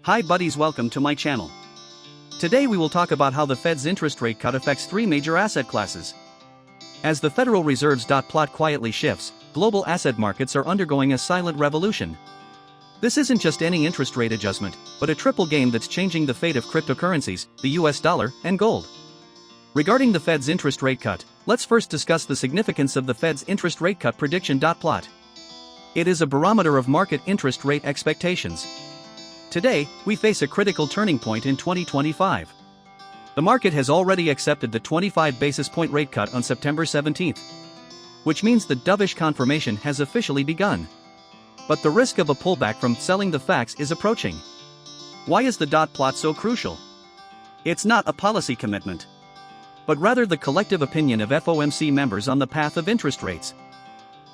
Hi buddies, welcome to my channel. Today we will talk about how the Fed's interest rate cut affects three major asset classes. As the Federal Reserve's dot plot quietly shifts, global asset markets are undergoing a silent revolution. This isn't just any interest rate adjustment, but a triple game that's changing the fate of cryptocurrencies, the US dollar, and gold. Regarding the Fed's interest rate cut, let's first discuss the significance of the Fed's interest rate cut prediction dot plot. It is a barometer of market interest rate expectations. Today, we face a critical turning point in 2025. The market has already accepted the 25 basis point rate cut on September 17, which means the dovish confirmation has officially begun. But the risk of a pullback from selling the facts is approaching. Why is the dot plot so crucial? It's not a policy commitment, but rather the collective opinion of FOMC members on the path of interest rates.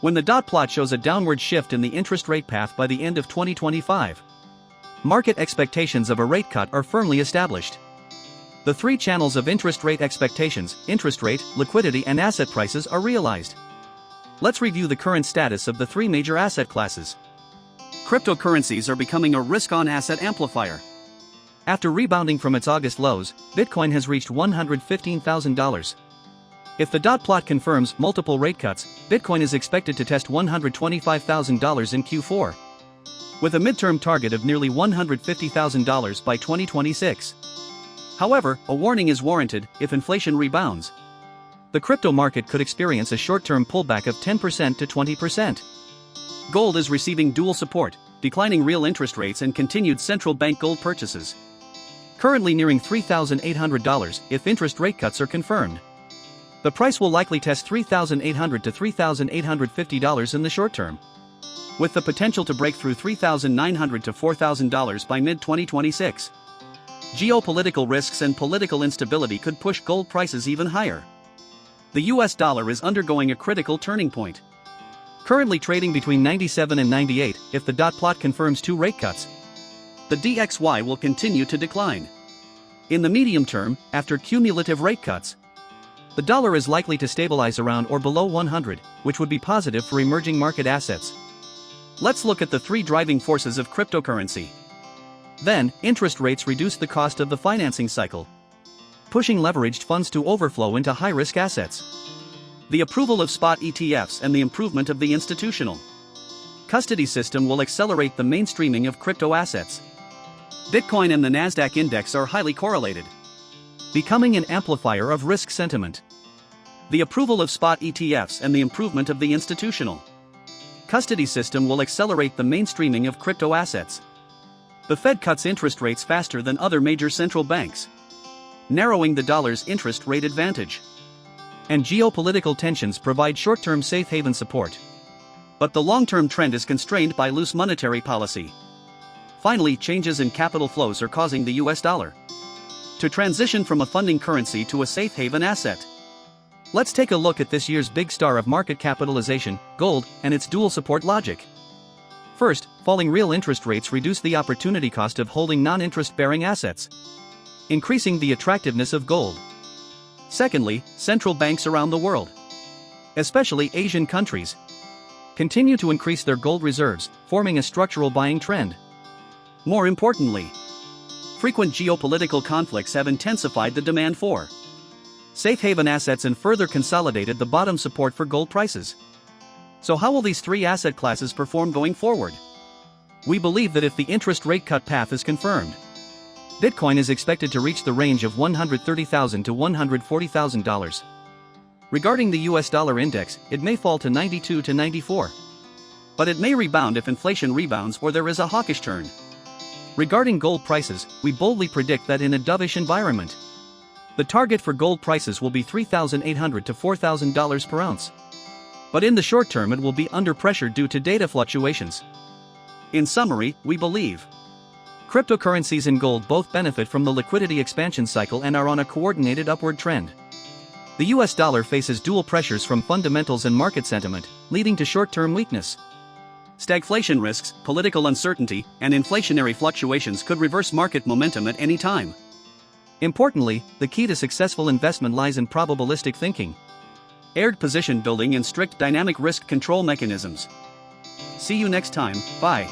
When the dot plot shows a downward shift in the interest rate path by the end of 2025, market expectations of a rate cut are firmly established. The three channels of interest rate expectations, interest rate, liquidity, and asset prices, are realized. Let's review the current status of the three major asset classes. Cryptocurrencies are becoming a risk-on asset amplifier. After rebounding from its August lows, Bitcoin has reached $115,000. If the dot plot confirms multiple rate cuts, Bitcoin is expected to test $125,000 in Q4, with a midterm target of nearly $150,000 by 2026. However, a warning is warranted: if inflation rebounds, the crypto market could experience a short-term pullback of 10% to 20%. Gold is receiving dual support: declining real interest rates and continued central bank gold purchases, currently nearing $3,800 if interest rate cuts are confirmed. The price will likely test $3,800 to $3,850 in the short term, with the potential to break through $3,900 to $4,000 by mid-2026. Geopolitical risks and political instability could push gold prices even higher. The US dollar is undergoing a critical turning point, currently trading between 97 and 98. If the dot plot confirms two rate cuts, the DXY will continue to decline. In the medium term, after cumulative rate cuts, the dollar is likely to stabilize around or below 100, which would be positive for emerging market assets. Let's look at the three driving forces of cryptocurrency. Then, interest rates reduce the cost of the financing cycle, pushing leveraged funds to overflow into high-risk assets. The approval of spot ETFs and the improvement of the institutional custody system will accelerate the mainstreaming of crypto assets. Bitcoin and the Nasdaq index are highly correlated, becoming an amplifier of risk sentiment. The approval of spot ETFs and the improvement of the institutional custody system will accelerate the mainstreaming of crypto assets. The Fed cuts interest rates faster than other major central banks, narrowing the dollar's interest rate advantage. And geopolitical tensions provide short-term safe haven support, but the long-term trend is constrained by loose monetary policy. Finally, changes in capital flows are causing the US dollar to transition from a funding currency to a safe haven asset. Let's take a look at this year's big star of market capitalization, gold, and its dual support logic. First, falling real interest rates reduce the opportunity cost of holding non-interest-bearing assets, increasing the attractiveness of gold. Secondly, central banks around the world, especially Asian countries, continue to increase their gold reserves, forming a structural buying trend. More importantly, frequent geopolitical conflicts have intensified the demand for safe haven assets and further consolidated the bottom support for gold prices. So how will these three asset classes perform going forward? We believe that if the interest rate cut path is confirmed, Bitcoin is expected to reach the range of $130,000 to $140,000. Regarding the US dollar index, it may fall to 92 to 94. But it may rebound if inflation rebounds or there is a hawkish turn. Regarding gold prices, we boldly predict that in a dovish environment, the target for gold prices will be $3,800 to $4,000 per ounce. But in the short term it will be under pressure due to data fluctuations. In summary, we believe cryptocurrencies and gold both benefit from the liquidity expansion cycle and are on a coordinated upward trend. The US dollar faces dual pressures from fundamentals and market sentiment, leading to short-term weakness. Stagflation risks, political uncertainty, and inflationary fluctuations could reverse market momentum at any time. Importantly, the key to successful investment lies in probabilistic thinking, aired position building, and strict dynamic risk control mechanisms. See you next time, bye.